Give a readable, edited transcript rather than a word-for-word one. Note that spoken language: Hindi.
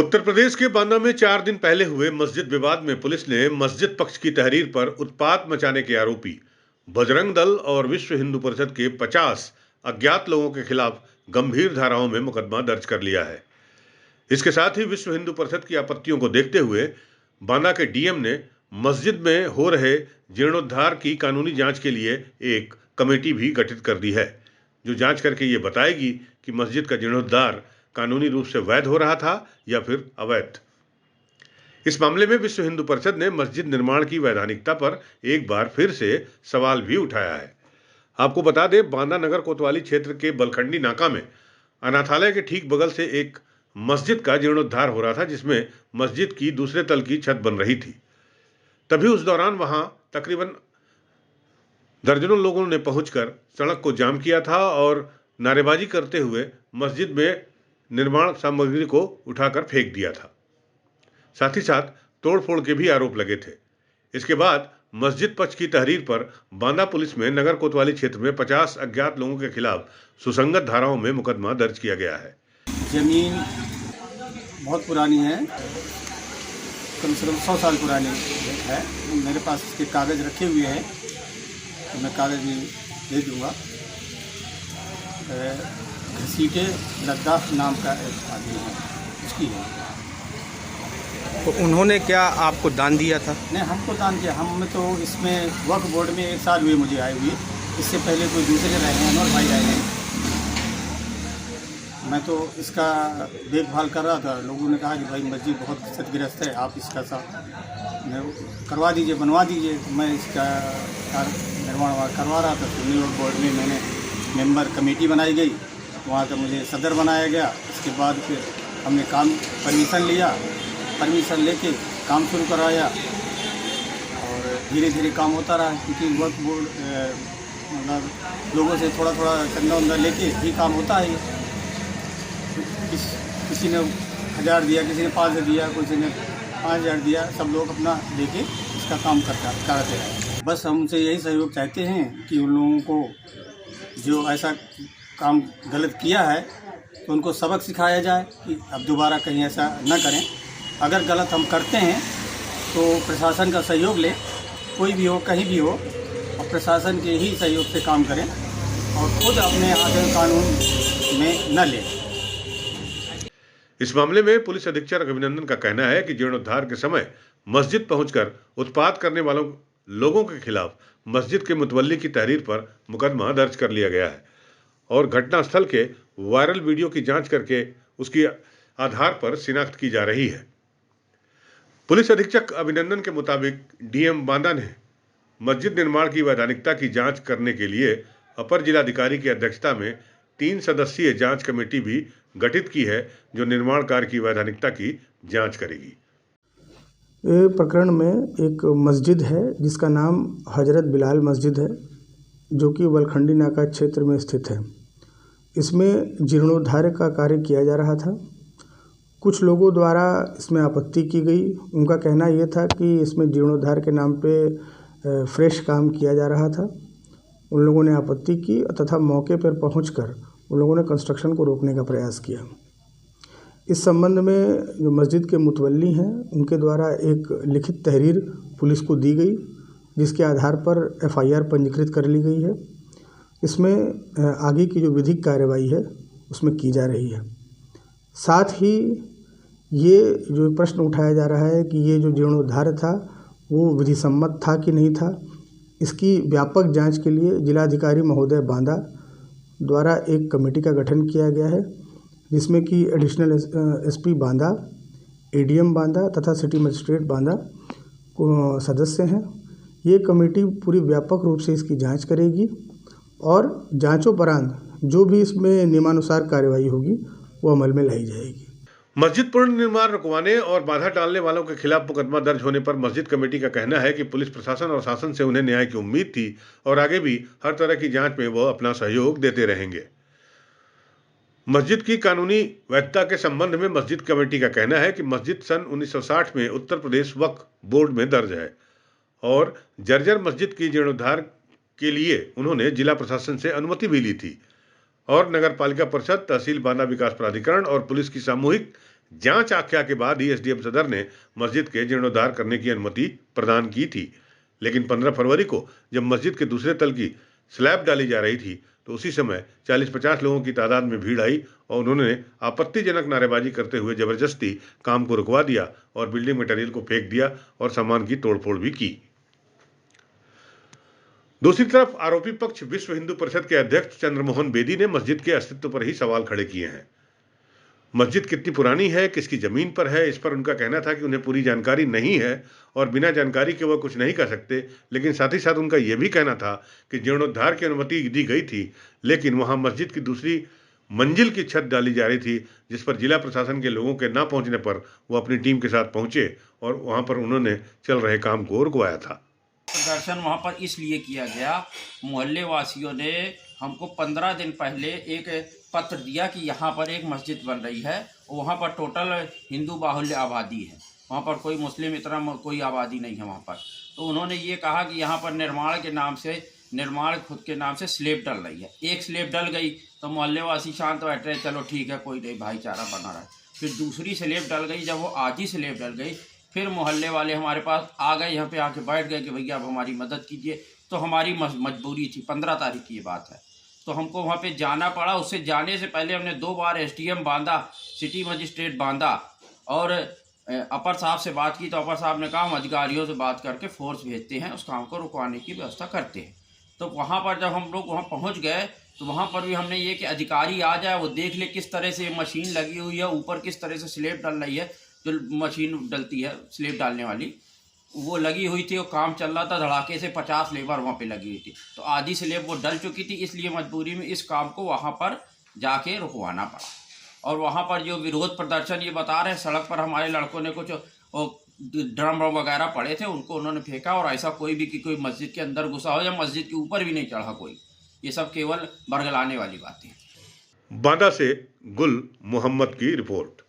उत्तर प्रदेश के बांदा में 4 दिन पहले हुए मस्जिद विवाद में पुलिस ने मस्जिद पक्ष की तहरीर पर उत्पात मचाने के आरोपी बजरंग दल और विश्व हिंदू परिषद के 50 अज्ञात लोगों के खिलाफ गंभीर धाराओं में मुकदमा दर्ज कर लिया है। इसके साथ ही विश्व हिंदू परिषद की आपत्तियों को देखते हुए बांदा के डीएम ने मस्जिद में हो रहे जीर्णोद्धार की कानूनी जांच के लिए एक कमेटी भी गठित कर दी है, जो जांच करके ये बताएगी कि मस्जिद का जीर्णोद्धार कानूनी रूप से वैध हो रहा था या फिर अवैध। इस मामले में विश्व हिंदू परिषद ने मस्जिद निर्माण की वैधानिकता पर एक बार फिर से सवाल भी उठाया है। आपको बता दें, बांदा नगर कोतवाली क्षेत्र के बलखंडी नाका में अनाथालय के ठीक बगल से एक मस्जिद का जीर्णोद्धार हो रहा था, जिसमें मस्जिद की दूसरे तल की छत बन रही थी। तभी उस दौरान वहां तकरीबन दर्जनों लोगों ने पहुंचकर सड़क को जाम किया था और नारेबाजी करते हुए मस्जिद में निर्माण सामग्री को उठाकर फेंक दिया था। साथ ही साथ तोड़फोड़ के भी आरोप लगे थे। इसके बाद मस्जिद पक्ष की तहरीर पर बांदा पुलिस में नगर कोतवाली क्षेत्र में 50 अज्ञात लोगों के खिलाफ सुसंगत धाराओं में मुकदमा दर्ज किया गया है। जमीन बहुत पुरानी है, कम से कम 100 साल पुरानी है। मेरे पास इसके कागज़ रखे हुए हैं, तो मैं कागज़ भी दे दूँगा। घसीटे लद्दाख नाम का एक आदमी है, उसकी है। तो उन्होंने क्या आपको दान दिया था? नहीं, हमको दान दिया। हम तो इसमें वक्फ बोर्ड में 1 साल हुए मुझे आए हुए। इससे पहले कोई दूसरे रहे हैं, अनवर भाई आए हैं। मैं तो इसका देखभाल कर रहा था। लोगों ने कहा कि भाई मस्जिद बहुत क्षतिग्रस्त है, आप इसका करवा दीजिए, बनवा दीजिए। तो मैं इसका निर्माण करवा रहा था। तो न्यू बोर्ड में मैंने मेंबर कमेटी बनाई गई, वहाँ का मुझे सदर बनाया गया। इसके बाद फिर हमने परमिशन लेके काम शुरू कराया और धीरे धीरे काम होता रहा, क्योंकि वक्फ बोर्ड मतलब लोगों से थोड़ा थोड़ा चंदा उंदा लेके ही काम होता है। किसी ने 1000 दिया, किसी ने 500 दिया, किसी ने 5000 दिया, सब लोग अपना लेके इसका काम करते हैं। बस हम उनसे यही सहयोग चाहते हैं कि उन लोगों को जो ऐसा काम गलत किया है तो उनको सबक सिखाया जाए कि अब दोबारा कहीं ऐसा न करें। अगर गलत हम करते हैं तो प्रशासन का सहयोग लें, कोई भी हो, कहीं भी हो, और प्रशासन के ही सहयोग से काम करें और खुद अपने हाथ कानून में न लें। इस मामले में पुलिस अधीक्षक अभिनंदन का कहना है कि जीर्णोद्धार के समय मस्जिद पहुंचकर उत्पात करने वालों लोगों के खिलाफ मस्जिद के मुतवल्ली की तहरीर पर मुकदमा दर्ज कर लिया गया है और घटनास्थल के वायरल वीडियो की जांच करके उसके आधार पर शिनाख्त की जा रही है। पुलिस अधीक्षक अभिनंदन के मुताबिक डीएम बांदा ने मस्जिद निर्माण की वैधानिकता की जांच करने के लिए अपर जिलाधिकारी की अध्यक्षता में 3 सदस्यीय जांच कमेटी भी गठित की है, जो निर्माण कार्य की वैधानिकता की जांच करेगी। ये प्रकरण में एक मस्जिद है जिसका नाम हजरत बिलाल मस्जिद है, जो कि बलखंडी नाका क्षेत्र में स्थित है। इसमें जीर्णोद्धार का कार्य किया जा रहा था। कुछ लोगों द्वारा इसमें आपत्ति की गई। उनका कहना यह था कि इसमें जीर्णोद्धार के नाम पे फ्रेश काम किया जा रहा था। उन लोगों ने आपत्ति की तथा मौके पर पहुंचकर उन लोगों ने कंस्ट्रक्शन को रोकने का प्रयास किया। इस संबंध में जो मस्जिद के मुतवल्ली हैं, उनके द्वारा एक लिखित तहरीर पुलिस को दी गई, जिसके आधार पर एफआईआर पंजीकृत कर ली गई है। इसमें आगे की जो विधिक कार्रवाई है उसमें की जा रही है। साथ ही ये जो प्रश्न उठाया जा रहा है कि ये जो जीर्णोद्धार था वो विधिसम्मत था कि नहीं था, इसकी व्यापक जांच के लिए जिलाधिकारी महोदय बांदा द्वारा एक कमेटी का गठन किया गया है, जिसमें कि additional SP Banda, ADM Banda तथा सिटी मजिस्ट्रेट बांदा को सदस्य हैं। ये कमेटी पूरी व्यापक रूप से इसकी जांच करेगी और जांचोपरांत जो भी इसमें नियमानुसार कार्रवाई होगी वो अमल में लाई जाएगी। मस्जिद पुनर्निर्माण रुकवाने और बाधा डालने वालों के खिलाफ मुकदमा दर्ज होने पर मस्जिद कमेटी का कहना है कि पुलिस प्रशासन और शासन से उन्हें न्याय की उम्मीद थी और आगे भी हर तरह की जांच में वो अपना सहयोग देते रहेंगे। मस्जिद की कानूनी वैधता के संबंध में मस्जिद कमेटी का कहना है कि मस्जिद सन 1960 में उत्तर प्रदेश वक्फ बोर्ड में दर्ज है और जर्जर मस्जिद की जीर्णोद्धार के लिए उन्होंने जिला प्रशासन से अनुमति भी ली थी और नगर पालिका परिषद, तहसील बांदा विकास प्राधिकरण और पुलिस की सामूहिक जांच आख्या के बाद ही एसडीएम सदर ने मस्जिद के जीर्णोद्धार करने की अनुमति प्रदान की थी। लेकिन 15 फरवरी को जब मस्जिद के दूसरे तल की स्लैब डाली जा रही थी तो उसी समय 40-50 लोगों की तादाद में भीड़ आई और उन्होंने आपत्तिजनक नारेबाजी करते हुए जबरदस्ती काम को रुकवा दिया और बिल्डिंग मटेरियल को फेंक दिया और सामान की तोड़फोड़ भी की। दूसरी तरफ आरोपी पक्ष विश्व हिंदू परिषद के अध्यक्ष चंद्रमोहन बेदी ने मस्जिद के अस्तित्व पर ही सवाल खड़े किए हैं। मस्जिद कितनी पुरानी है, किसकी जमीन पर है, इस पर उनका कहना था कि उन्हें पूरी जानकारी नहीं है और बिना जानकारी के वह कुछ नहीं कर सकते। लेकिन साथ ही साथ उनका यह भी कहना था कि जीर्णोद्धार की अनुमति दी गई थी, लेकिन वहां मस्जिद की दूसरी मंजिल की छत डाली जा रही थी, जिस पर जिला प्रशासन के लोगों के न पहुंचने पर वो अपनी टीम के साथ पहुंचे और वहां पर उन्होंने चल रहे काम को रुकवाया था। प्रदर्शन वहाँ पर इसलिए किया गया, मोहल्ले वासियों ने हमको 15 दिन पहले एक पत्र दिया कि यहाँ पर एक मस्जिद बन रही है, वहाँ पर टोटल हिंदू बाहुल्य आबादी है, वहाँ पर कोई मुस्लिम इतना कोई आबादी नहीं है वहाँ पर। तो उन्होंने ये कहा कि यहाँ पर निर्माण खुद के नाम से स्लेब डल रही है। एक स्लेब डल गई तो मोहल्ले वासी शांत बैठ रहे, चलो ठीक है कोई नहीं, भाईचारा बना रहा है। फिर दूसरी स्लेब डल गई, जब वो आधी स्लेब डल गई फिर मोहल्ले वाले हमारे पास आ गए, यहाँ पे आके बैठ गए कि भैया अब हमारी मदद कीजिए। तो हमारी मजबूरी थी, 15 तारीख की ये बात है, तो हमको वहाँ पे जाना पड़ा। उससे जाने से पहले हमने 2 बार एसडीएम बांधा, सिटी मजिस्ट्रेट बांधा और अपर साहब से बात की। तो अपर साहब ने कहा हम अधिकारियों से बात करके फोर्स भेजते हैं, उस काम को रुकवाने की व्यवस्था करते हैं। तो वहाँ पर जब हम लोग वहाँ पहुँच गए तो वहाँ पर भी हमने ये कि अधिकारी आ जाए, वो देख ले किस तरह से मशीन लगी हुई है, ऊपर किस तरह से स्लेब डल रही है, जो मशीन डलती है स्लेब डालने वाली, वो लगी हुई थी और काम चल रहा था। धड़ाके से 50 लेबर वहाँ पे लगी हुई थी, तो आधी स्लेब वो डल चुकी थी, इसलिए मजबूरी में इस काम को वहाँ पर जाके रुकवाना पड़ा। और वहाँ पर जो विरोध प्रदर्शन ये बता रहे हैं, सड़क पर हमारे लड़कों ने कुछ ड्रम वगैरह पड़े थे, उनको उन्होंने फेंका। और ऐसा कोई भी कि कोई मस्जिद के अंदर घुसा हो या मस्जिद के ऊपर भी नहीं चढ़ा कोई, ये सब केवल बरगलाने वाली बातें हैं। बांदा से गुल मोहम्मद की रिपोर्ट।